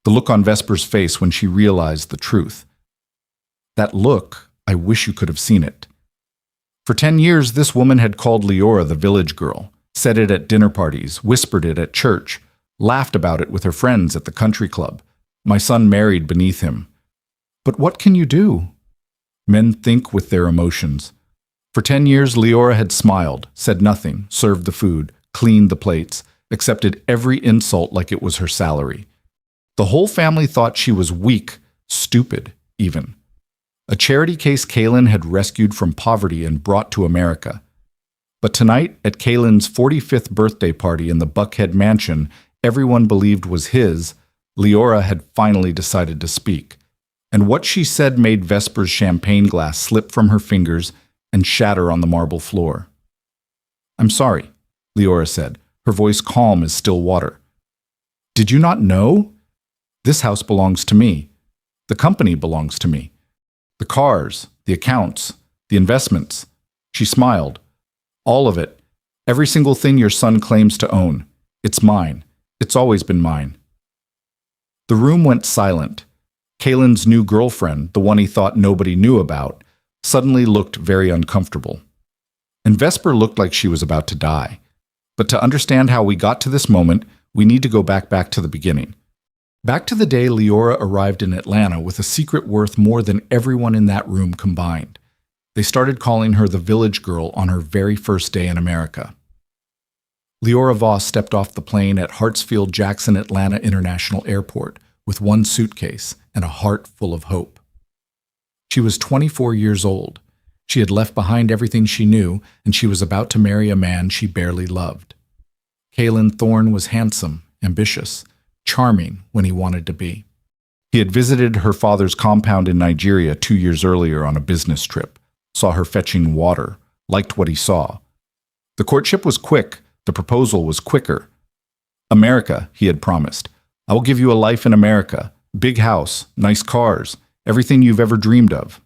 The look on Vesper's face when she realized the truth. That look, I wish you could have seen it. For 10 years, this woman had called Liora the village girl, said it at dinner parties, whispered it at church, laughed about it with her friends at the country club. My son married beneath him. But what can you do? Men think with their emotions. For 10 years, Liora had smiled, said nothing, served the food, cleaned the plates, accepted every insult like it was her salary. The whole family thought she was weak, stupid, even. A charity case Kaelan had rescued from poverty and brought to America. But tonight, at Kaelan's 45th birthday party in the Buckhead mansion everyone believed was his, Liora had finally decided to speak. And what she said made Vesper's champagne glass slip from her fingers and shatter on the marble floor. "I'm sorry," Liora said, her voice calm as still water. "Did you not know? This house belongs to me. The company belongs to me. The cars, the accounts, the investments." She smiled. "All of it. Every single thing your son claims to own. It's mine. It's always been mine." The room went silent. Kaelan's new girlfriend, the one he thought nobody knew about, suddenly looked very uncomfortable. And Vesper looked like she was about to die. But to understand how we got to this moment, we need to go back to the beginning. Back to the day Liora arrived in Atlanta with a secret worth more than everyone in that room combined. They started calling her the village girl on her very first day in America. Liora Voss stepped off the plane at Hartsfield-Jackson Atlanta International Airport with one suitcase and a heart full of hope. She was 24 years old. She had left behind everything she knew, and she was about to marry a man she barely loved. Kaelan Thorne was handsome, ambitious, charming when he wanted to be. He had visited her father's compound in Nigeria 2 years earlier on a business trip, saw her fetching water, liked what he saw. The courtship was quick, the proposal was quicker. "America," he had promised. "I will give you a life in America, big house, nice cars, everything you've ever dreamed of."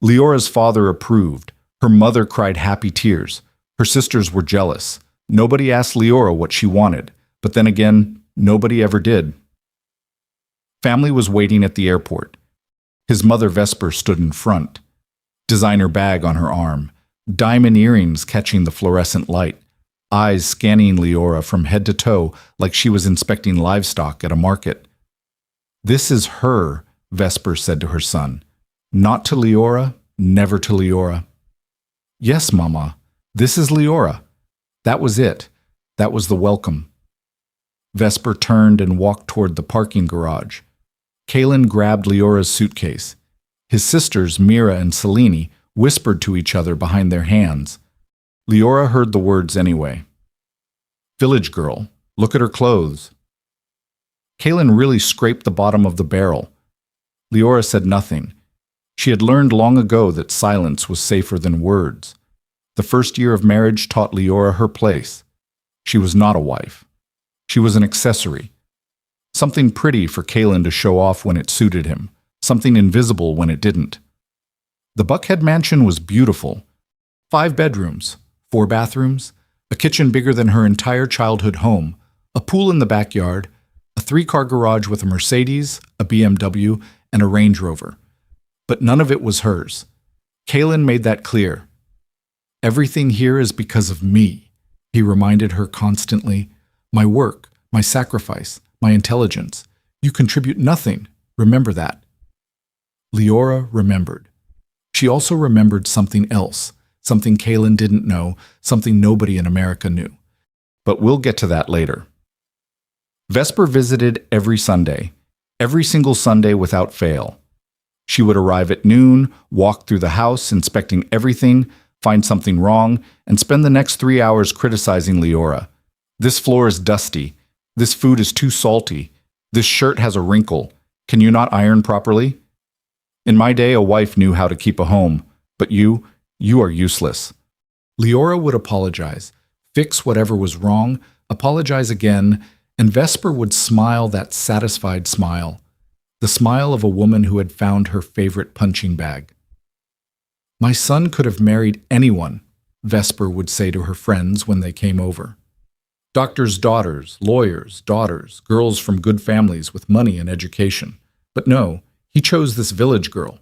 Liora's father approved. Her mother cried happy tears. Her sisters were jealous. Nobody asked Liora what she wanted, but then again, nobody ever did. Family was waiting at the airport. His mother Vesper stood in front, designer bag on her arm, diamond earrings catching the fluorescent light, eyes scanning Liora from head to toe like she was inspecting livestock at a market. "This is her," Vesper said to her son. "Not to Liora, never to Liora." "Yes, Mama, this is Liora." That was it. That was the welcome. Vesper turned and walked toward the parking garage. Kaelan grabbed Liora's suitcase. His sisters, Mira and Selene, whispered to each other behind their hands. Liora heard the words anyway. "Village girl, look at her clothes." Kaelan really scraped the bottom of the barrel. Liora said nothing. She had learned long ago that silence was safer than words. The first year of marriage taught Liora her place. She was not a wife. She was an accessory. Something pretty for Kaelan to show off when it suited him, something invisible when it didn't. The Buckhead mansion was beautiful. 5 bedrooms, 4 bathrooms, a kitchen bigger than her entire childhood home, a pool in the backyard, a 3-car garage with a Mercedes, a BMW, and a Range Rover. But none of it was hers. Kaelan made that clear. "Everything here is because of me," he reminded her constantly. "My work, my sacrifice, my intelligence. You contribute nothing. Remember that." Liora remembered. She also remembered something else, something Kaelan didn't know, something nobody in America knew. But we'll get to that later. Vesper visited every Sunday, every single Sunday without fail. She would arrive at noon, walk through the house, inspecting everything, find something wrong, and spend the next 3 hours criticizing Liora. "This floor is dusty. This food is too salty. This shirt has a wrinkle. Can you not iron properly? In my day, a wife knew how to keep a home, but you are useless." Liora would apologize, fix whatever was wrong, apologize again, and Vesper would smile that satisfied smile, the smile of a woman who had found her favorite punching bag. "My son could have married anyone," Vesper would say to her friends when they came over. Doctors' daughters, lawyers' daughters, girls from good families with money and education. But no, he chose this village girl.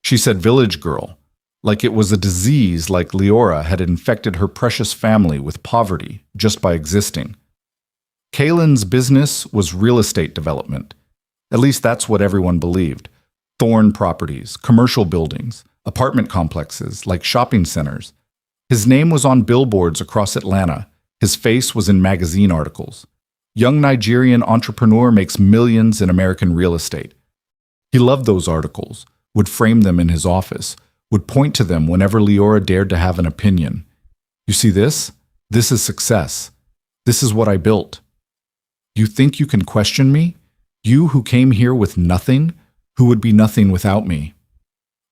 She said village girl, like it was a disease like Liora had infected her precious family with poverty just by existing. Kaelan's business was real estate development. At least that's what everyone believed. Thorne Properties, commercial buildings, apartment complexes like shopping centers. His name was on billboards across Atlanta. His face was in magazine articles. Young Nigerian entrepreneur makes millions in American real estate. He loved those articles, would frame them in his office, would point to them whenever Liora dared to have an opinion. You see this? This is success. This is what I built. You think you can question me? You who came here with nothing, who would be nothing without me.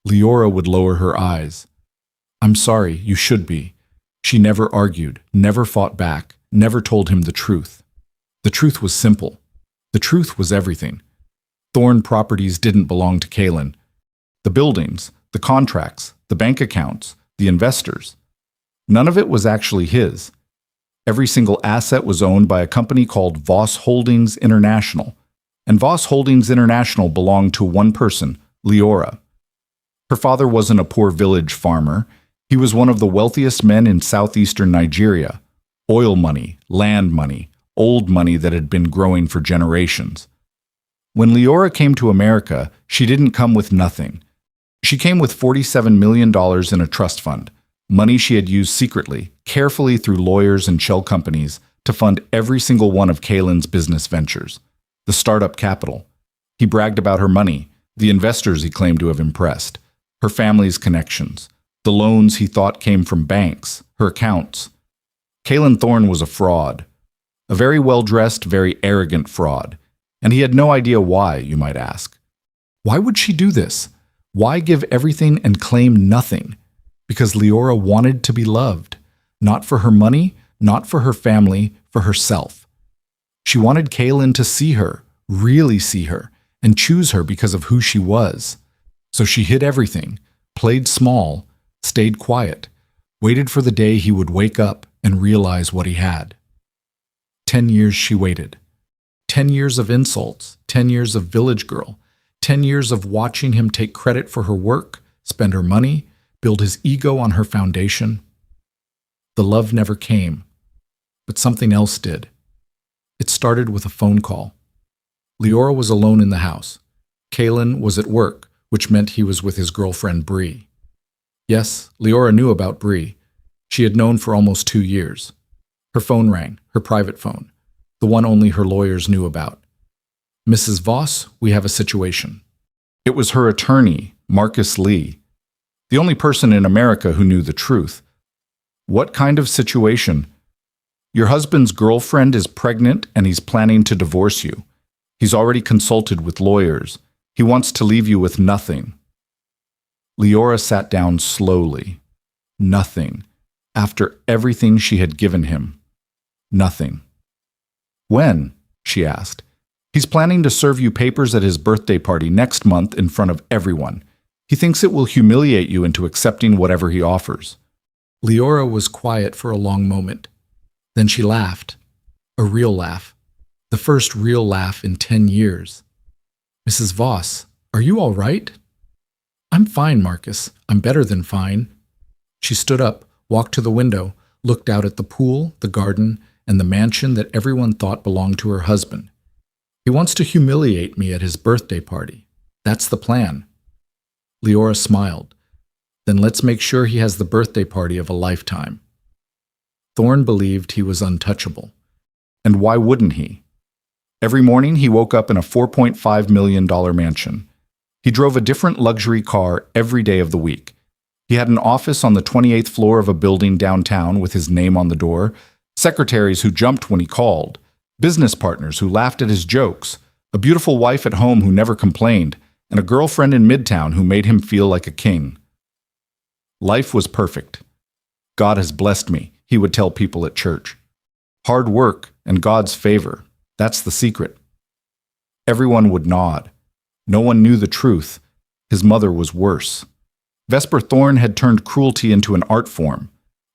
Liora would lower her eyes. I'm sorry, you should be. She never argued, never fought back, never told him the truth. The truth was simple. The truth was everything. Thorne Properties didn't belong to Kaelan. The buildings, the contracts, the bank accounts, the investors. None of it was actually his. Every single asset was owned by a company called Voss Holdings International. And Voss Holdings International belonged to one person, Liora. Her father wasn't a poor village farmer. He was one of the wealthiest men in southeastern Nigeria. Oil money, land money, old money that had been growing for generations. When Liora came to America, she didn't come with nothing. She came with $47 million in a trust fund, money she had used secretly, carefully through lawyers and shell companies to fund every single one of Kaelan's business ventures. The startup capital. He bragged about her money, the investors he claimed to have impressed, her family's connections, the loans he thought came from banks, her accounts. Kaelan Thorne was a fraud. A very well-dressed, very arrogant fraud. And he had no idea why, you might ask. Why would she do this? Why give everything and claim nothing? Because Liora wanted to be loved. Not for her money, not for her family, for herself. She wanted Kaelan to see her, really see her, and choose her because of who she was. So she hid everything, played small, stayed quiet, waited for the day he would wake up and realize what he had. 10 years she waited. 10 years of insults, 10 years of village girl, 10 years of watching him take credit for her work, spend her money, build his ego on her foundation. The love never came, but something else did. It started with a phone call. Liora was alone in the house. Kaelan was at work, which meant he was with his girlfriend Bree. Yes, Liora knew about Bree. She had known for almost 2 years. Her phone rang, her private phone, the one only her lawyers knew about. Mrs. Voss, we have a situation. It was her attorney, Marcus Lee, the only person in America who knew the truth. What kind of situation? Your husband's girlfriend is pregnant and he's planning to divorce you. He's already consulted with lawyers. He wants to leave you with nothing. Liora sat down slowly. Nothing. After everything she had given him. Nothing. When? She asked. He's planning to serve you papers at his birthday party next month in front of everyone. He thinks it will humiliate you into accepting whatever he offers. Liora was quiet for a long moment. Then she laughed. A real laugh. The first real laugh in 10 years. Mrs. Voss, are you all right? I'm fine, Marcus. I'm better than fine. She stood up, walked to the window, looked out at the pool, the garden, and the mansion that everyone thought belonged to her husband. He wants to humiliate me at his birthday party. That's the plan. Liora smiled. Then let's make sure he has the birthday party of a lifetime. Thorne believed he was untouchable. And why wouldn't he? Every morning he woke up in a $4.5 million mansion. He drove a different luxury car every day of the week. He had an office on the 28th floor of a building downtown with his name on the door, secretaries who jumped when he called, business partners who laughed at his jokes, a beautiful wife at home who never complained, and a girlfriend in Midtown who made him feel like a king. Life was perfect. God has blessed me, he would tell people at church. Hard work and God's favor, that's the secret. Everyone would nod. No one knew the truth. His mother was worse. Vesper Thorne had turned cruelty into an art form.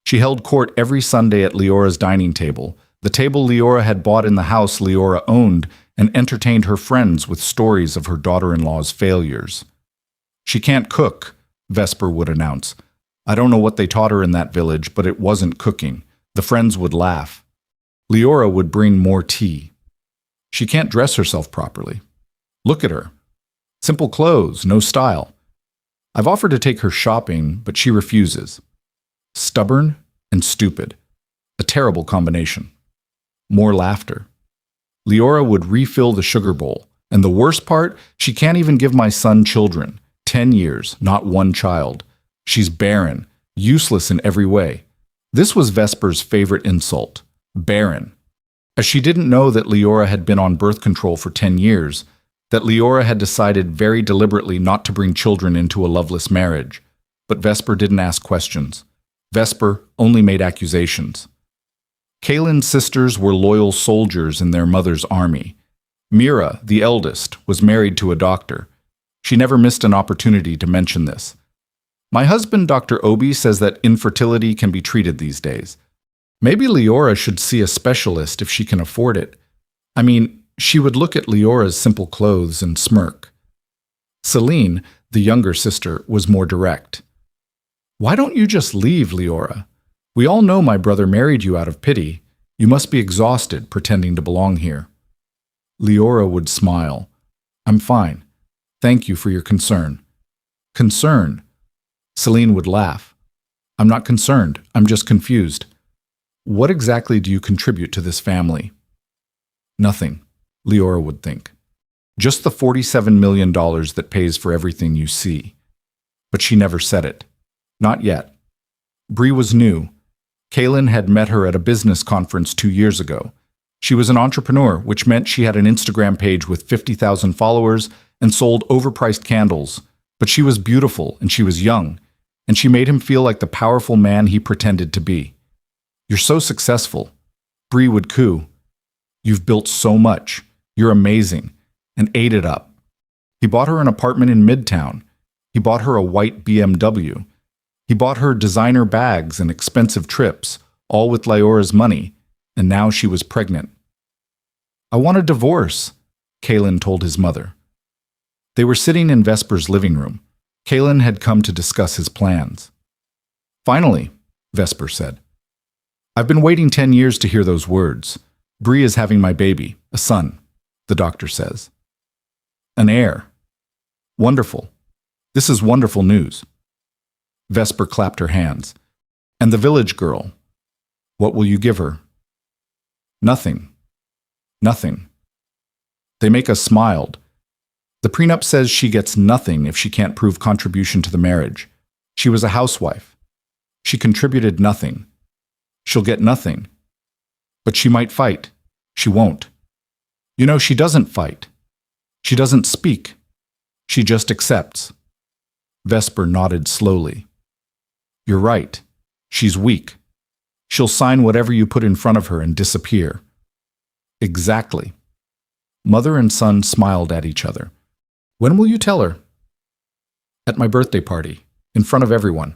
She held court every Sunday at Liora's dining table, the table Liora had bought in the house Liora owned, and entertained her friends with stories of her daughter-in-law's failures. "She can't cook," Vesper would announce. "I don't know what they taught her in that village, but it wasn't cooking." The friends would laugh. Liora would bring more tea. "She can't dress herself properly. Look at her. Simple clothes, no style. I've offered to take her shopping, but she refuses." Stubborn and stupid. A terrible combination. More laughter. Liora would refill the sugar bowl. And the worst part, she can't even give my son children. 10 years, not one child. She's barren, useless in every way. This was Vesper's favorite insult. Barren. As she didn't know that Liora had been on birth control for 10 years, that Liora had decided very deliberately not to bring children into a loveless marriage. But Vesper didn't ask questions. Vesper only made accusations. Kaelan's sisters were loyal soldiers in their mother's army. Mira, the eldest, was married to a doctor. She never missed an opportunity to mention this. "My husband, Dr. Obi, says that infertility can be treated these days. Maybe Liora should see a specialist if she can afford it. I mean, she would look at Leora's simple clothes and smirk." Celine, the younger sister, was more direct. "Why don't you just leave, Liora? We all know my brother married you out of pity. You must be exhausted pretending to belong here." Liora would smile. "I'm fine. Thank you for your concern." "Concern?" Celine would laugh. "I'm not concerned. I'm just confused. What exactly do you contribute to this family?" "Nothing," Liora would think. "Just the $47 million that pays for everything you see." But she never said it. Not yet. Bree was new. Kaelan had met her at a business conference 2 years ago. She was an entrepreneur, which meant she had an Instagram page with 50,000 followers and sold overpriced candles. But she was beautiful and she was young, and she made him feel like the powerful man he pretended to be. "You're so successful," Bree would coo. "You've built so much. You're amazing," and ate it up. He bought her an apartment in Midtown. He bought her a white BMW. He bought her designer bags and expensive trips, all with Liora's money, and now she was pregnant. "I want a divorce," Kaelan told his mother. They were sitting in Vesper's living room. Kaelan had come to discuss his plans. "Finally," Vesper said. "I've been waiting 10 years to hear those words. Bree is having my baby, a son, the doctor says. An heir. Wonderful. This is wonderful news." Vesper clapped her hands. "And the village girl, what will you give her?" "Nothing. Nothing." They make us smiled. "The prenup says she gets nothing if she can't prove contribution to the marriage. She was a housewife. She contributed nothing. She'll get nothing. But she might fight. She won't. You know, she doesn't fight. She doesn't speak. She just accepts." Vesper nodded slowly. "You're right. She's weak. She'll sign whatever you put in front of her and disappear." "Exactly." Mother and son smiled at each other. "When will you tell her?" "At my birthday party, in front of everyone.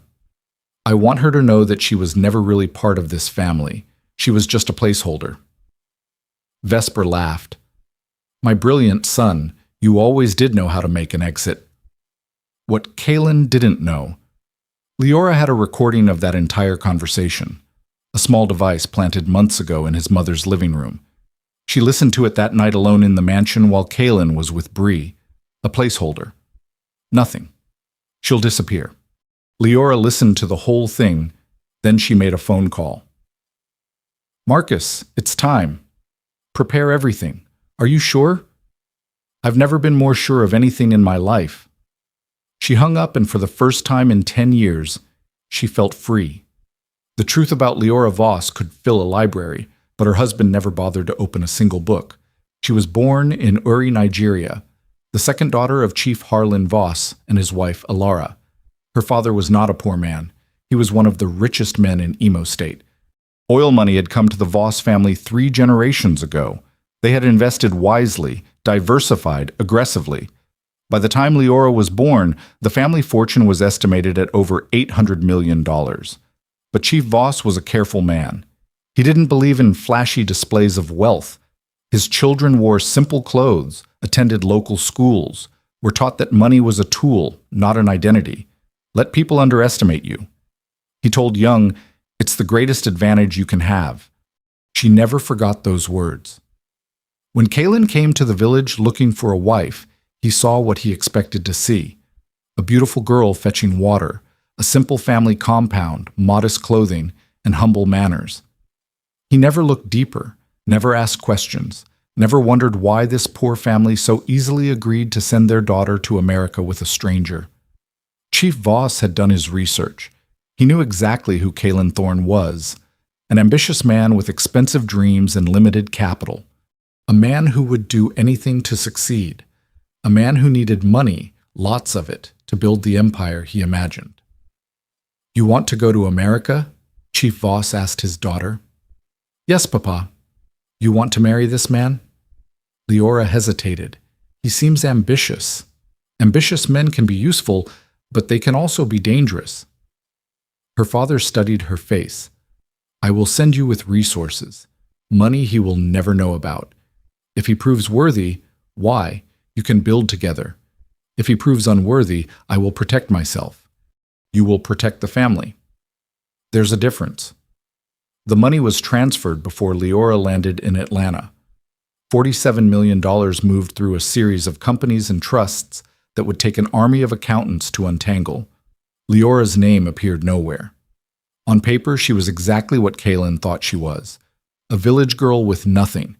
I want her to know that she was never really part of this family. She was just a placeholder." Vesper laughed. "My brilliant son, you always did know how to make an exit." What Kaelan didn't know. Liora had a recording of that entire conversation, a small device planted months ago in his mother's living room. She listened to it that night alone in the mansion while Kaelan was with Bree, a placeholder. Nothing. She'll disappear. Liora listened to the whole thing, then she made a phone call. "Marcus, it's time. Prepare everything. Are you sure?" "I've never been more sure of anything in my life." She hung up, and for the first time in 10 years, she felt free. The truth about Liora Voss could fill a library, but her husband never bothered to open a single book. She was born in Uri, Nigeria, the second daughter of Chief Harlan Voss and his wife Alara. Her father was not a poor man. He was one of the richest men in Imo State. Oil money had come to the Voss family 3 generations ago. They had invested wisely, diversified aggressively. By the time Liora was born, the family fortune was estimated at over $800 million. But Chief Voss was a careful man. He didn't believe in flashy displays of wealth. His children wore simple clothes, attended local schools, were taught that money was a tool, not an identity. Let people underestimate you. He told Young, "It's the greatest advantage you can have." She never forgot those words. When Kaelan came to the village looking for a wife, he saw what he expected to see. A beautiful girl fetching water, a simple family compound, modest clothing, and humble manners. He never looked deeper, never asked questions, never wondered why this poor family so easily agreed to send their daughter to America with a stranger. Chief Voss had done his research. He knew exactly who Kaelan Thorne was, an ambitious man with expensive dreams and limited capital, a man who would do anything to succeed, a man who needed money, lots of it, to build the empire he imagined. "You want to go to America?" Chief Voss asked his daughter. "Yes, Papa." "You want to marry this man?" Liora hesitated. "He seems ambitious. Ambitious men can be useful, but they can also be dangerous." Her father studied her face. "I will send you with resources, money he will never know about. If he proves worthy, why, you can build together. If he proves unworthy, I will protect myself. You will protect the family." There's a difference. The money was transferred before Liora landed in Atlanta. $47 million moved through a series of companies and trusts that would take an army of accountants to untangle. Liora's name appeared nowhere. On paper, she was exactly what Kaelan thought she was, a village girl with nothing.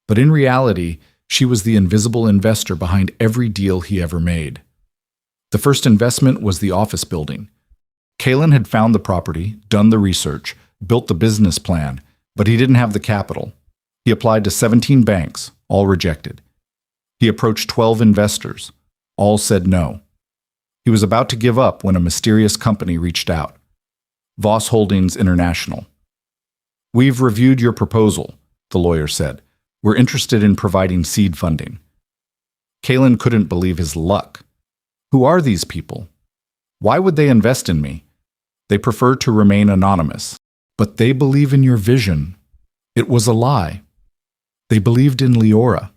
But in reality, she was the invisible investor behind every deal he ever made. The first investment was the office building. Kaelan had found the property, done the research, built the business plan, but he didn't have the capital. He applied to 17 banks, all rejected. He approached 12 investors, all said no. He was about to give up when a mysterious company reached out. Voss Holdings International. "We've reviewed your proposal," the lawyer said. "We're interested in providing seed funding." Kaelan couldn't believe his luck. Who are these people? Why would they invest in me? They prefer to remain anonymous. But they believe in your vision. It was a lie. They believed in Liora,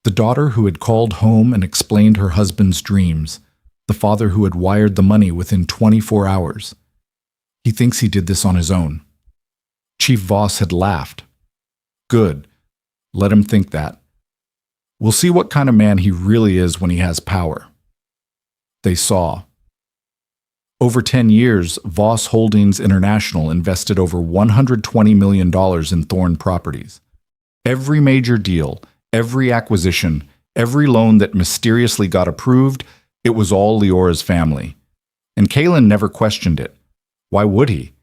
the daughter who had called home and explained her husband's dreams, the father who had wired the money within 24 hours. He thinks he did this on his own. Chief Voss had laughed. Good. Let him think that. We'll see what kind of man he really is when he has power. They saw. Over 10 years, Voss Holdings International invested over $120 million in Thorne Properties. Every major deal, every acquisition, every loan that mysteriously got approved, it was all Liora's family. And Kaelan never questioned it. Why would he?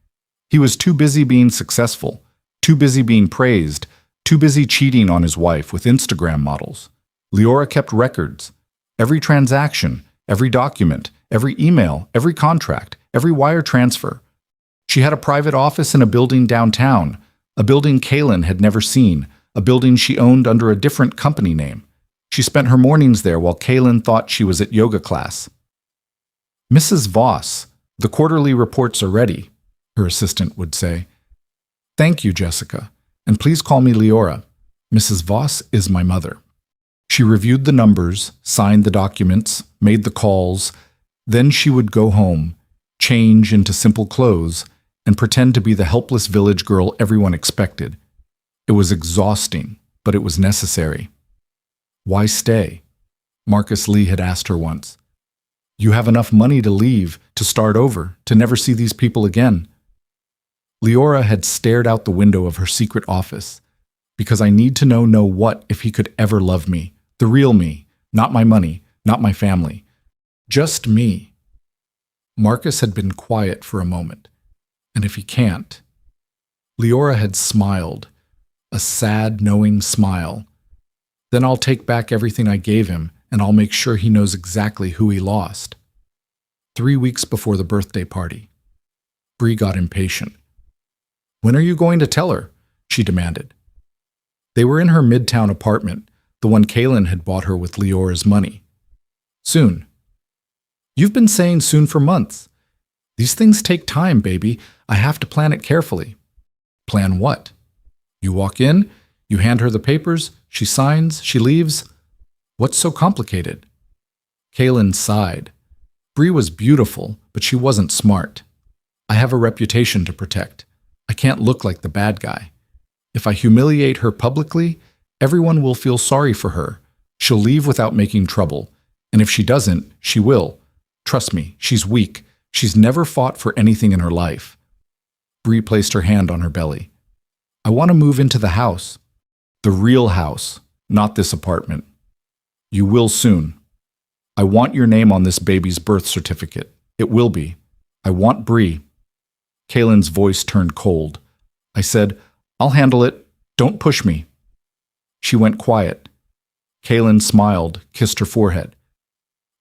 He was too busy being successful, too busy being praised, too busy cheating on his wife with Instagram models. Liora kept records. Every transaction, every document, every email, every contract, every wire transfer. She had a private office in a building downtown, a building Kaelan had never seen, a building she owned under a different company name. She spent her mornings there while Kaelan thought she was at yoga class. "Mrs. Voss, the quarterly reports are ready," her assistant would say. "Thank you, Jessica, and please call me Liora. Mrs. Voss is my mother." She reviewed the numbers, signed the documents, made the calls. Then she would go home, change into simple clothes, and pretend to be the helpless village girl everyone expected. It was exhausting, but it was necessary. Why stay? Marcus Lee had asked her once. You have enough money to leave, to start over, to never see these people again. Liora had stared out the window of her secret office. Because I need to know what if he could ever love me, the real me, not my money, not my family. Just me. Marcus had been quiet for a moment. And if he can't? Liora had smiled, a sad, knowing smile. Then I'll take back everything I gave him, and I'll make sure he knows exactly who he lost. 3 weeks before the birthday party. Bree got impatient. When are you going to tell her? She demanded. They were in her midtown apartment, the one Kaelan had bought her with Liora's money. Soon. You've been saying soon for months. These things take time, baby. I have to plan it carefully. Plan what? You walk in, you hand her the papers, she signs, she leaves. What's so complicated? Kaelan sighed. Bree was beautiful, but she wasn't smart. I have a reputation to protect. I can't look like the bad guy. If I humiliate her publicly, everyone will feel sorry for her. She'll leave without making trouble. And if she doesn't, she will. Trust me, she's weak. She's never fought for anything in her life. Bree placed her hand on her belly. I want to move into the house. The real house, not this apartment. You will soon. I want your name on this baby's birth certificate. It will be. I want Bree. Kaelan's voice turned cold. I said, I'll handle it. Don't push me. She went quiet. Kaelan smiled, kissed her forehead.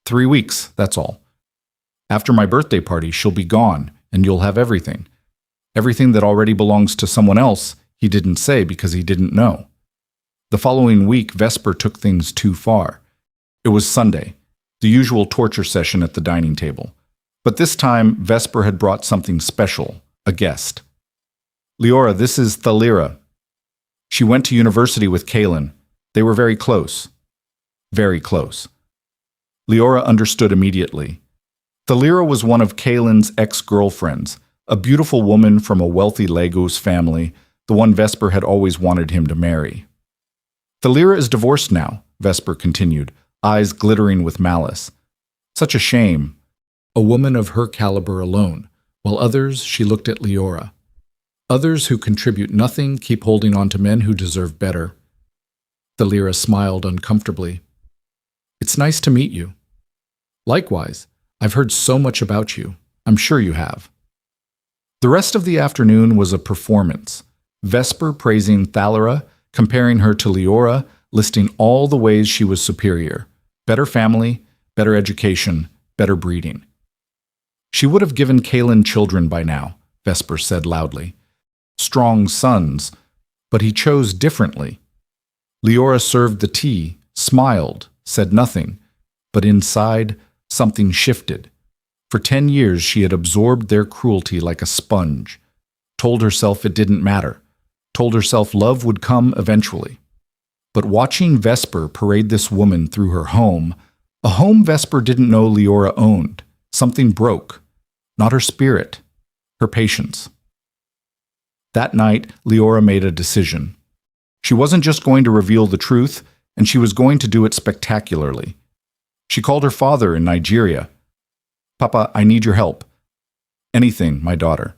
3 weeks, that's all. After my birthday party, she'll be gone, and you'll have everything. Everything that already belongs to someone else, he didn't say because he didn't know. The following week, Vesper took things too far. It was Sunday, the usual torture session at the dining table. But this time, Vesper had brought something special, a guest. Liora, this is Liora. She went to university with Kaelan. They were very close. Very close. Liora understood immediately. Liora was one of Kaelan's ex-girlfriends, a beautiful woman from a wealthy Lagos family, the one Vesper had always wanted him to marry. Liora is divorced now, Vesper continued, eyes glittering with malice. Such a shame. A woman of her caliber alone, while others, she looked at Liora. Others who contribute nothing keep holding on to men who deserve better. Liora smiled uncomfortably. It's nice to meet you. Likewise, I've heard so much about you. I'm sure you have. The rest of the afternoon was a performance. Vesper praising Liora, comparing her to Liora, listing all the ways she was superior. Better family, better education, better breeding. She would have given Kaelan children by now, Vesper said loudly. Strong sons, but he chose differently. Liora served the tea, smiled, said nothing, but inside, something shifted. For 10 years she had absorbed their cruelty like a sponge, told herself it didn't matter, told herself love would come eventually. But watching Vesper parade this woman through her home, a home Vesper didn't know Liora owned, something broke. Not her spirit, her patience. That night, Liora made a decision. She wasn't just going to reveal the truth, and she was going to do it spectacularly. She called her father in Nigeria. Papa, I need your help. Anything, my daughter.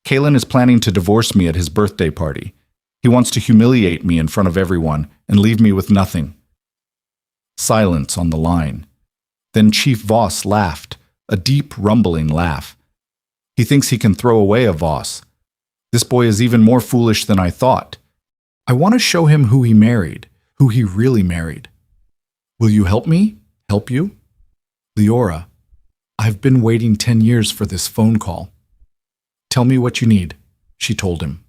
Kaelan is planning to divorce me at his birthday party. He wants to humiliate me in front of everyone and leave me with nothing. Silence on the line. Then Chief Voss laughed, a deep, rumbling laugh. He thinks he can throw away a Voss. This boy is even more foolish than I thought. I want to show him who he married, who he really married. Will you help me? Help you? Liora, I've been waiting 10 years for this phone call. Tell me what you need, she told him.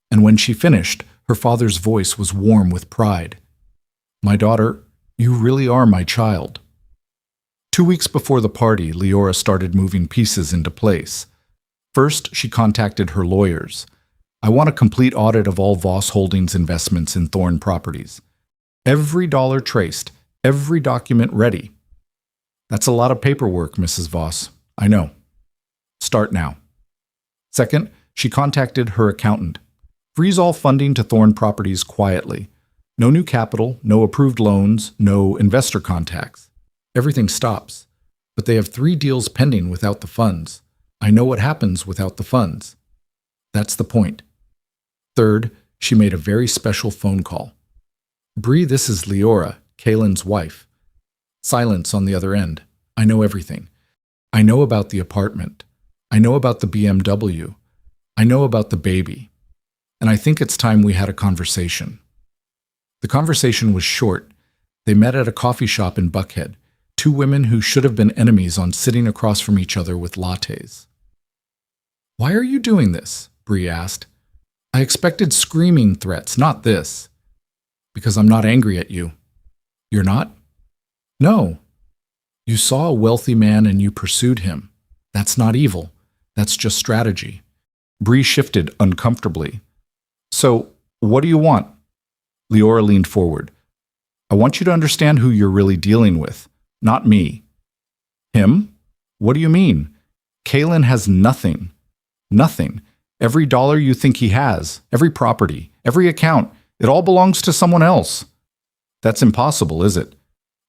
And when she finished, her father's voice was warm with pride. My daughter, you really are my child. 2 weeks before the party, Liora started moving pieces into place. First, she contacted her lawyers. I want a complete audit of all Voss Holdings investments in Thorne Properties. Every dollar traced, every document ready. That's a lot of paperwork, Mrs. Voss. I know. Start now. Second, she contacted her accountant. Freeze all funding to Thorne Properties quietly. No new capital, no approved loans, no investor contacts. Everything stops. But they have 3 deals pending without the funds. I know what happens without the funds. That's the point. Third, she made a very special phone call. Bree, this is Liora, Kaelan's wife. Silence on the other end. I know everything. I know about the apartment. I know about the BMW. I know about the baby. And I think it's time we had a conversation. The conversation was short. They met at a coffee shop in Buckhead, 2 women who should have been enemies on sitting across from each other with lattes. Why are you doing this? Bree asked. I expected screaming threats, not this. Because I'm not angry at you. You're not? No. You saw a wealthy man and you pursued him. That's not evil. That's just strategy. Bree shifted uncomfortably. So, what do you want? Liora leaned forward. I want you to understand who you're really dealing with, not me. Him? What do you mean? Kaelan has nothing. Nothing. Every dollar you think he has, every property, every account, it all belongs to someone else. That's impossible, is it?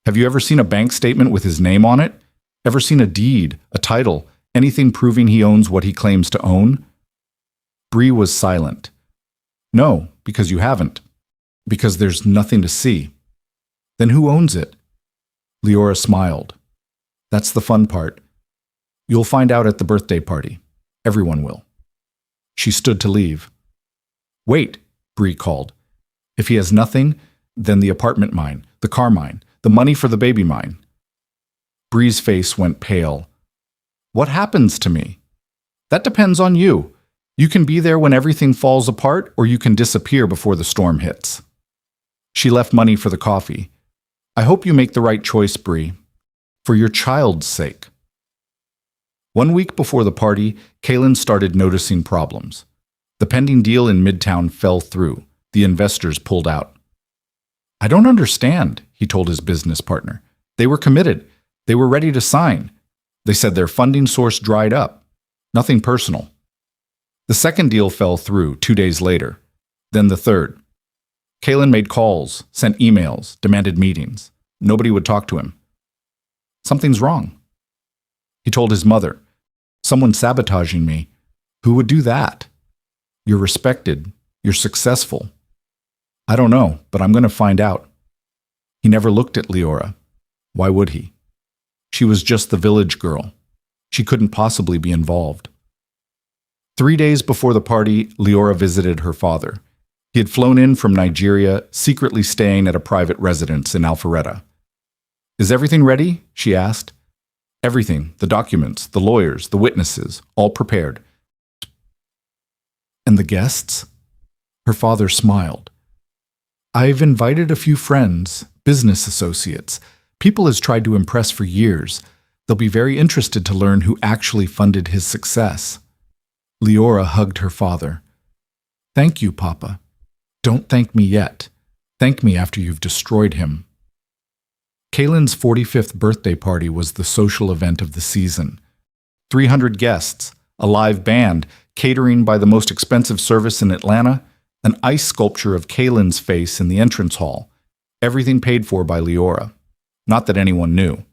Have you ever seen a bank statement with his name on it? Ever seen a deed, a title, anything proving he owns what he claims to own? Bree was silent. No, because you haven't. Because there's nothing to see. Then who owns it? Liora smiled. That's the fun part. You'll find out at the birthday party. Everyone will. She stood to leave. Wait, Bree called. If he has nothing, then the apartment mine, the car mine, the money for the baby mine. Bree's face went pale. What happens to me? That depends on you. You can be there when everything falls apart, or you can disappear before the storm hits. She left money for the coffee. I hope you make the right choice, Bree. For your child's sake. 1 week before the party, Kaelan started noticing problems. The pending deal in Midtown fell through. The investors pulled out. I don't understand, he told his business partner. They were committed. They were ready to sign. They said their funding source dried up. Nothing personal. The second deal fell through 2 days later. Then the third. Kaelan made calls, sent emails, demanded meetings. Nobody would talk to him. Something's wrong. He told his mother, someone's sabotaging me. Who would do that? You're respected. You're successful. I don't know, but I'm going to find out. He never looked at Liora. Why would he? She was just the village girl. She couldn't possibly be involved. 3 days before the party, Liora visited her father. He had flown in from Nigeria, secretly staying at a private residence in Alpharetta. Is everything ready? She asked. Everything, the documents, the lawyers, the witnesses, all prepared. And the guests? Her father smiled. I've invited a few friends, business associates, people he's tried to impress for years. They'll be very interested to learn who actually funded his success. Liora hugged her father. Thank you, Papa. Don't thank me yet. Thank me after you've destroyed him. Kaelan's 45th birthday party was the social event of the season. 300 guests, a live band, catering by the most expensive service in Atlanta, an ice sculpture of Kaelan's face in the entrance hall, everything paid for by Liora. Not that anyone knew.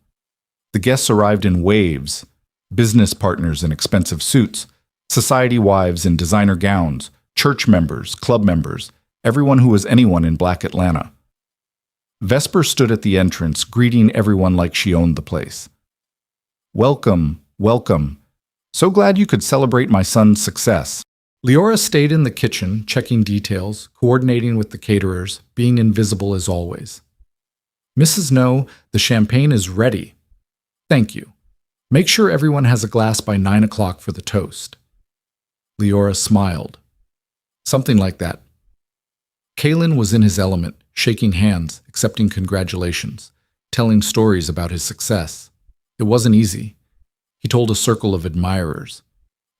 The guests arrived in waves, business partners in expensive suits, society wives in designer gowns, church members, club members, everyone who was anyone in Black Atlanta. Vesper stood at the entrance, greeting everyone like she owned the place. Welcome, welcome. So glad you could celebrate my son's success. Liora stayed in the kitchen, checking details, coordinating with the caterers, being invisible as always. Mrs. No, the champagne is ready. Thank you. Make sure everyone has a glass by 9 o'clock for the toast. Liora smiled. Something like that. Kaelan was in his element, shaking hands, accepting congratulations, telling stories about his success. It wasn't easy. He told a circle of admirers.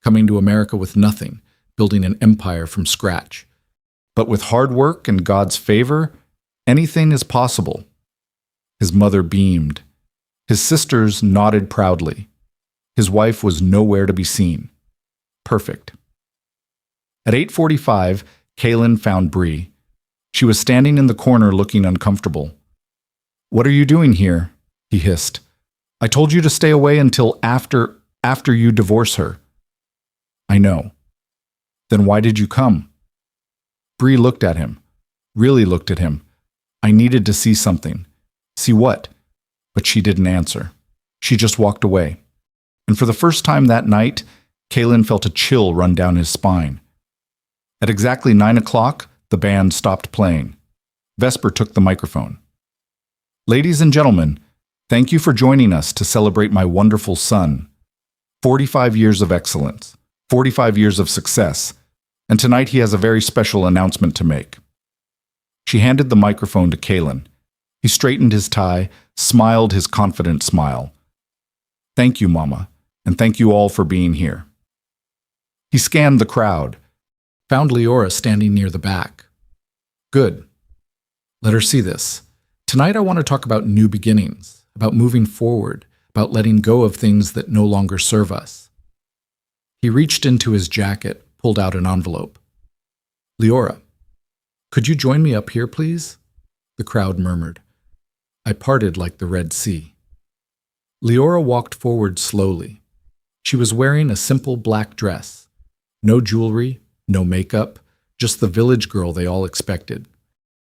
Coming to America with nothing, building an empire from scratch. But with hard work and God's favor, anything is possible. His mother beamed. His sisters nodded proudly. His wife was nowhere to be seen. Perfect. At 8:45, Kaelan found Bree. She was standing in the corner looking uncomfortable. What are you doing here? He hissed. I told you to stay away until after you divorce her. I know. Then why did you come? Bree looked at him. Really looked at him. I needed to see something. See what? But she didn't answer. She just walked away. And for the first time that night, Kaelan felt a chill run down his spine. At exactly 9 o'clock, the band stopped playing. Vesper took the microphone. Ladies and gentlemen, thank you for joining us to celebrate my wonderful son. 45 years of excellence, 45 years of success, and tonight he has a very special announcement to make. She handed the microphone to Kaelan. He straightened his tie, smiled his confident smile. Thank you, Mama, and thank you all for being here. He scanned the crowd. Found Liora standing near the back. Good. Let her see this. Tonight I want to talk about new beginnings, about moving forward, about letting go of things that no longer serve us. He reached into his jacket, pulled out an envelope. Liora, could you join me up here, please? The crowd murmured. I parted like the Red Sea. Liora walked forward slowly. She was wearing a simple black dress. No jewelry, no makeup, just the village girl they all expected.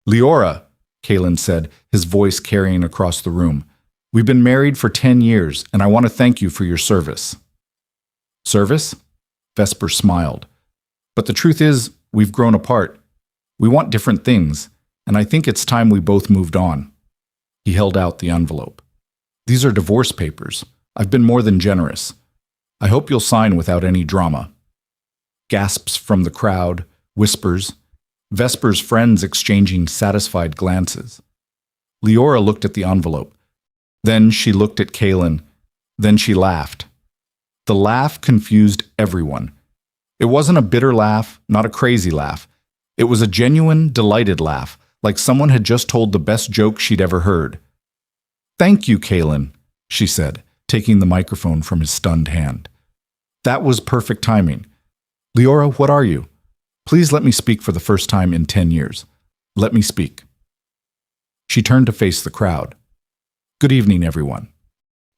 Liora, Kaelan said, his voice carrying across the room. We've been married for 10 years, and I want to thank you for your service. Service? Vesper smiled. But the truth is, we've grown apart. We want different things, and I think it's time we both moved on. He held out the envelope. These are divorce papers. I've been more than generous. I hope you'll sign without any drama. Gasps from the crowd, whispers, Vesper's friends exchanging satisfied glances. Liora looked at the envelope. Then she looked at Kaelan. Then she laughed. The laugh confused everyone. It wasn't a bitter laugh, not a crazy laugh. It was a genuine, delighted laugh, like someone had just told the best joke she'd ever heard. Thank you, Kaelan, she said, taking the microphone from his stunned hand. That was perfect timing. Liora, what are you? Please let me speak for the first time in 10 years. Let me speak. She turned to face the crowd. Good evening, everyone.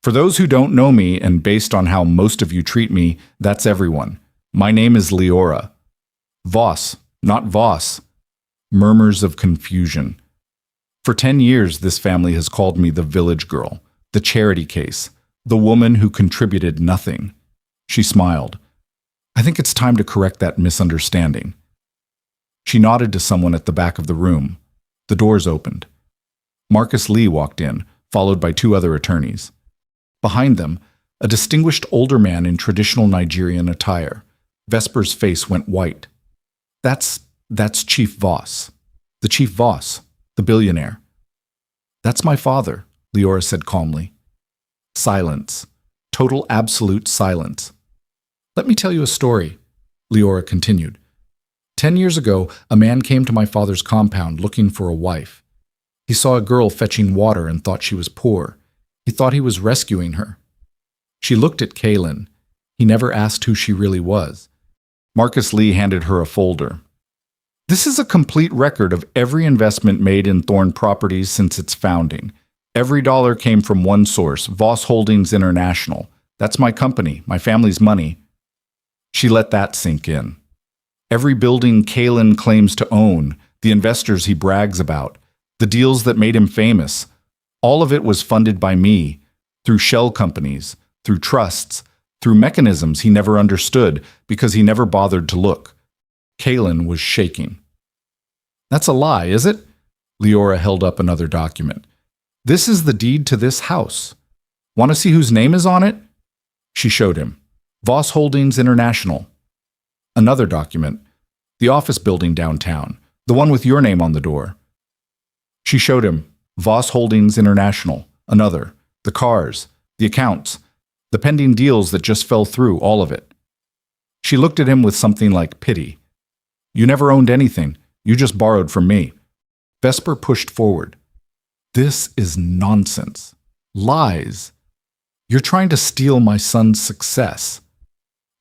For those who don't know me, and based on how most of you treat me, that's everyone. My name is Liora. Voss, not Voss. Murmurs of confusion. For 10 years, this family has called me the village girl, the charity case, the woman who contributed nothing. She smiled. I think it's time to correct that misunderstanding. She nodded to someone at the back of the room. The doors opened. Marcus Lee walked in, followed by 2 other attorneys. Behind them, a distinguished older man in traditional Nigerian attire. Vesper's face went white. That's Chief Voss. The Chief Voss, the billionaire. That's my father, Liora said calmly. Silence. Total absolute silence. Let me tell you a story, Liora continued. 10 years ago, a man came to my father's compound looking for a wife. He saw a girl fetching water and thought she was poor. He thought he was rescuing her. She looked at Kaelan. He never asked who she really was. Marcus Lee handed her a folder. This is a complete record of every investment made in Thorne Properties since its founding. Every dollar came from one source, Voss Holdings International. That's my company, my family's money. She let that sink in. Every building Kaelan claims to own, the investors he brags about, the deals that made him famous, all of it was funded by me, through shell companies, through trusts, through mechanisms he never understood because he never bothered to look. Kaelan was shaking. That's a lie, is it? Liora held up another document. This is the deed to this house. Want to see whose name is on it? She showed him. Voss Holdings International. Another document. The office building downtown. The one with your name on the door. She showed him. Voss Holdings International. Another. The cars. The accounts. The pending deals that just fell through, all of it. She looked at him with something like pity. You never owned anything. You just borrowed from me. Vesper pushed forward. This is nonsense. Lies. You're trying to steal my son's success.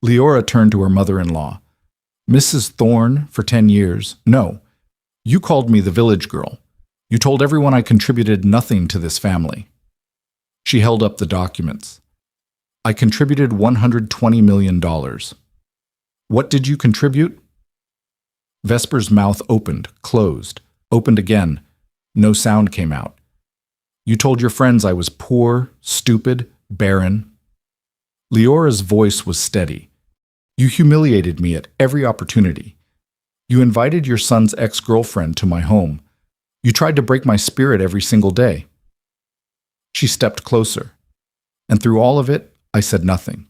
Liora turned to her mother-in-law. Mrs. Thorne, for 10 years. No. You called me the village girl. You told everyone I contributed nothing to this family. She held up the documents. I contributed $120 million. What did you contribute? Vesper's mouth opened, closed, opened again. No sound came out. You told your friends I was poor, stupid, barren. Liora's voice was steady. You humiliated me at every opportunity. You invited your son's ex-girlfriend to my home. You tried to break my spirit every single day. She stepped closer. And through all of it, I said nothing.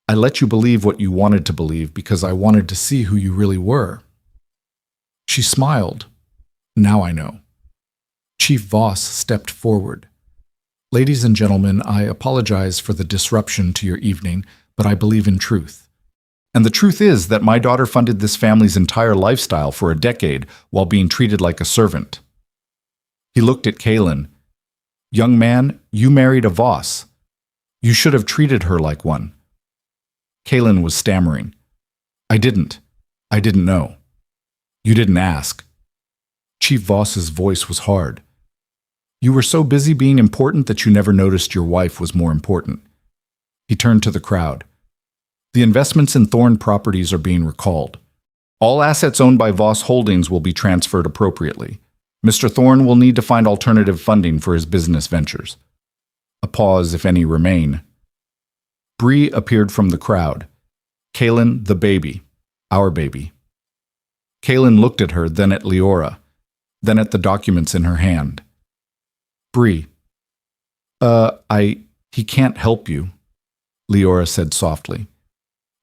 I let you believe what you wanted to believe because I wanted to see who you really were. She smiled. Now I know. Chief Voss stepped forward. Ladies and gentlemen, I apologize for the disruption to your evening, but I believe in truth. And the truth is that my daughter funded this family's entire lifestyle for a decade while being treated like a servant. He looked at Kaelan. Young man, you married a Voss. You should have treated her like one. Kaelan was stammering. I didn't know. You didn't ask. Chief Voss's voice was hard. You were so busy being important that you never noticed your wife was more important. He turned to the crowd. The investments in Thorne Properties are being recalled. All assets owned by Voss Holdings will be transferred appropriately. Mr. Thorne will need to find alternative funding for his business ventures. A pause, if any, remain. Bree appeared from the crowd. Kaelan, the baby. Our baby. Kaelan looked at her, then at Liora, then at the documents in her hand. Bree. He can't help you, Liora said softly.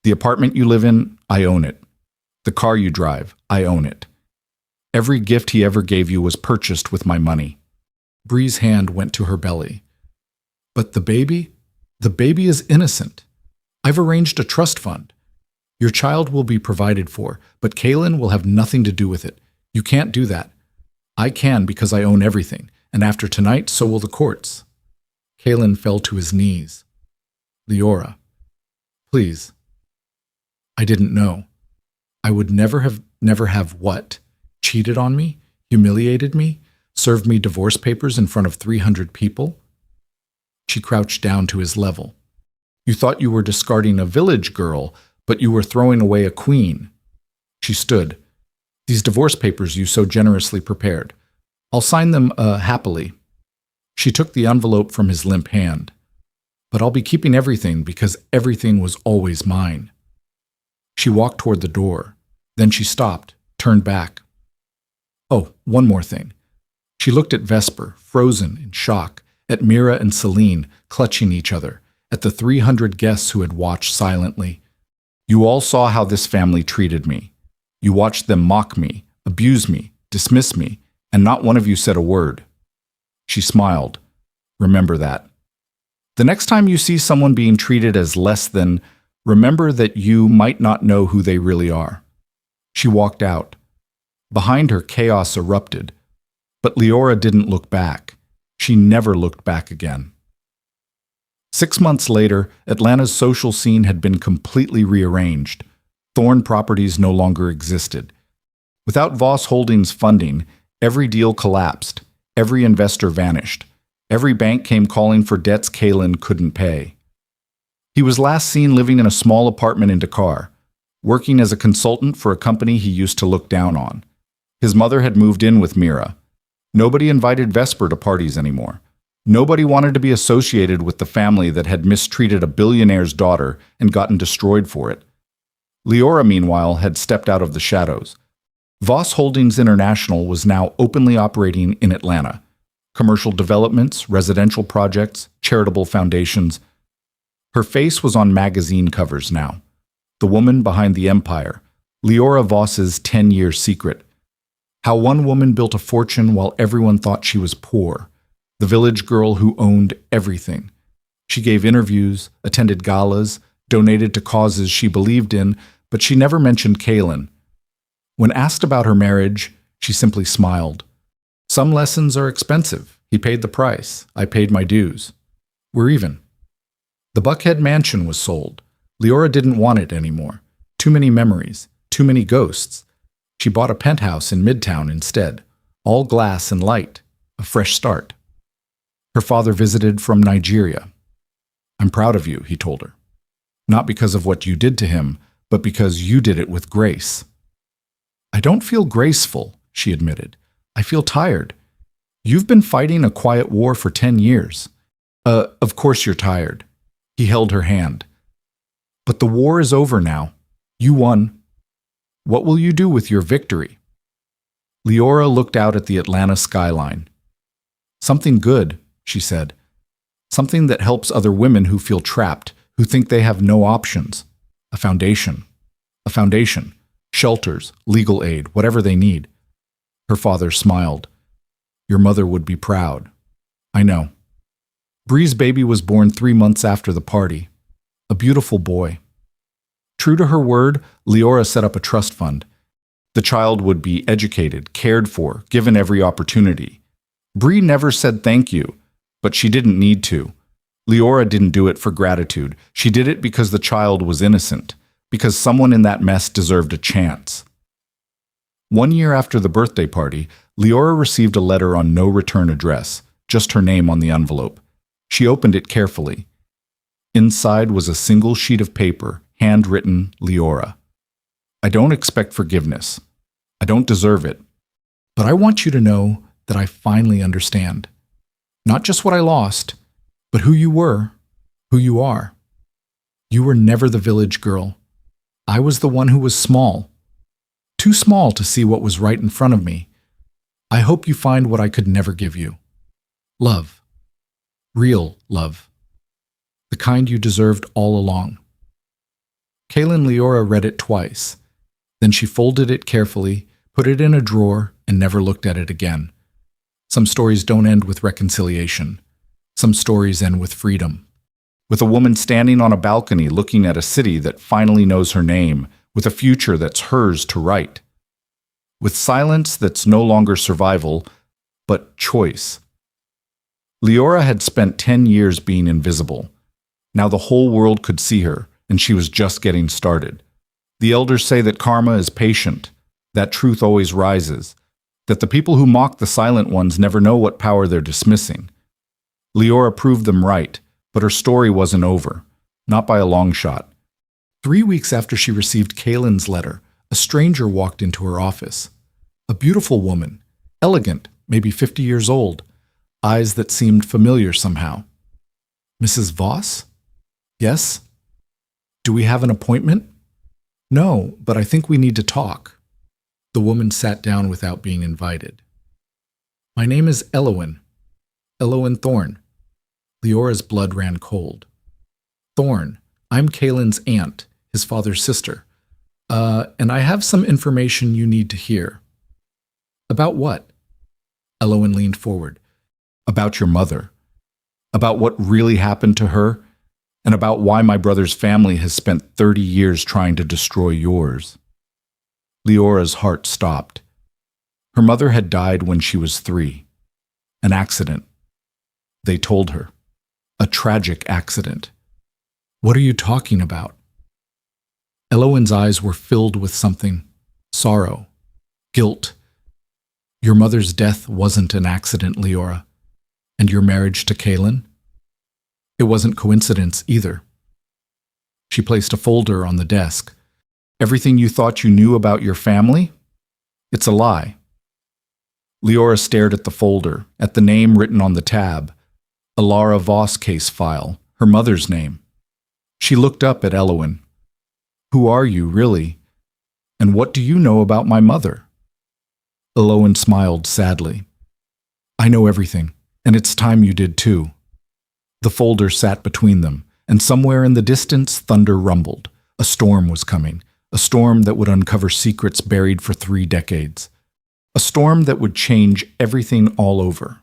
The apartment you live in, I own it. The car you drive, I own it. Every gift he ever gave you was purchased with my money. Bree's hand went to her belly. But the baby? The baby is innocent. I've arranged a trust fund. Your child will be provided for, but Kaelan will have nothing to do with it. You can't do that. I can because I own everything, and after tonight, so will the courts. Kaelan fell to his knees. Liora, please. I didn't know. I would never have what? Cheated on me? Humiliated me? Served me divorce papers in front of 300 people? She crouched down to his level. You thought you were discarding a village girl, but you were throwing away a queen. She stood. These divorce papers you so generously prepared. I'll sign them, happily. She took the envelope from his limp hand. But I'll be keeping everything because everything was always mine. She walked toward the door. Then she stopped, turned back. Oh, one more thing. She looked at Vesper, frozen in shock, at Mira and Celine, clutching each other, at the 300 guests who had watched silently. You all saw how this family treated me. You watched them mock me, abuse me, dismiss me, and not one of you said a word. She smiled. Remember that. The next time you see someone being treated as less than, remember that you might not know who they really are. She walked out. Behind her, chaos erupted. But Liora didn't look back. She never looked back again. 6 months later, Atlanta's social scene had been completely rearranged. Thorne Properties no longer existed. Without Voss Holdings funding, every deal collapsed. Every investor vanished. Every bank came calling for debts Kaelan couldn't pay. He was last seen living in a small apartment in Dakar, working as a consultant for a company he used to look down on. His mother had moved in with Mira. Nobody invited Vesper to parties anymore. Nobody wanted to be associated with the family that had mistreated a billionaire's daughter and gotten destroyed for it. Liora, meanwhile, had stepped out of the shadows. Voss Holdings International was now openly operating in Atlanta. Commercial developments, residential projects, charitable foundations. Her face was on magazine covers now. The woman behind the empire, Liora Voss's 10-year secret. How one woman built a fortune while everyone thought she was poor. The village girl who owned everything. She gave interviews, attended galas, donated to causes she believed in, but she never mentioned Kaelan. When asked about her marriage, she simply smiled. Some lessons are expensive. He paid the price. I paid my dues. We're even. The Buckhead mansion was sold. Liora didn't want it anymore. Too many memories. Too many ghosts. She bought a penthouse in Midtown instead. All glass and light. A fresh start. Her father visited from Nigeria. I'm proud of you, he told her. Not because of what you did to him, but because you did it with grace. I don't feel graceful, she admitted. I feel tired. You've been fighting a quiet war for 10 years. Of course you're tired. He held her hand. But the war is over now. You won. What will you do with your victory? Liora looked out at the Atlanta skyline. Something good, she said. Something that helps other women who feel trapped, who think they have no options. A foundation. A foundation. Shelters, legal aid, whatever they need. Her father smiled. Your mother would be proud. I know. Bree's baby was born 3 months after the party. A beautiful boy. True to her word, Liora set up a trust fund. The child would be educated, cared for, given every opportunity. Bree never said thank you, but she didn't need to. Liora didn't do it for gratitude. She did it because the child was innocent, because someone in that mess deserved a chance. 1 year after the birthday party, Liora received a letter on no return address, just her name on the envelope. She opened it carefully. Inside was a single sheet of paper, handwritten Liora. I don't expect forgiveness. I don't deserve it. But I want you to know that I finally understand. Not just what I lost, but who you were, who you are. You were never the village girl. I was the one who was small. Too small to see what was right in front of me. I hope you find what I could never give you. Love. Real love. The kind you deserved all along. Kaelan Liora read it twice. Then she folded it carefully, put it in a drawer, and never looked at it again. Some stories don't end with reconciliation. Some stories end with freedom. With a woman standing on a balcony looking at a city that finally knows her name, with a future that's hers to write. With silence that's no longer survival, but choice. Liora had spent 10 years being invisible. Now the whole world could see her, and she was just getting started. The elders say that karma is patient, that truth always rises, that the people who mock the silent ones never know what power they're dismissing. Liora proved them right, but her story wasn't over, not by a long shot. 3 weeks after she received Kaelan's letter, a stranger walked into her office. A beautiful woman, elegant, maybe 50 years old, eyes that seemed familiar somehow. Mrs. Voss? Yes? Do we have an appointment? No, but I think we need to talk. The woman sat down without being invited. My name is Kaelan Thorne. Liora's blood ran cold. Thorne, I'm Kaelan's aunt, his father's sister. And I have some information you need to hear. About what? Kaelan leaned forward. About your mother. About what really happened to her, and about why my brother's family has spent 30 years trying to destroy yours. Liora's heart stopped. Her mother had died when she was 3. An accident. They told her. A tragic accident. What are you talking about? Kaelan's eyes were filled with something. Sorrow. Guilt. Your mother's death wasn't an accident, Liora. And your marriage to Kaelan? It wasn't coincidence either. She placed a folder on the desk. Everything you thought you knew about your family? It's a lie. Liora stared at the folder, at the name written on the tab. A Liora Voss case file, her mother's name. She looked up at Kaelan. Who are you, really? And what do you know about my mother? Kaelan smiled sadly. I know everything, and it's time you did too. The folder sat between them, and somewhere in the distance thunder rumbled. A storm was coming, a storm that would uncover secrets buried for 3 decades. A storm that would change everything all over.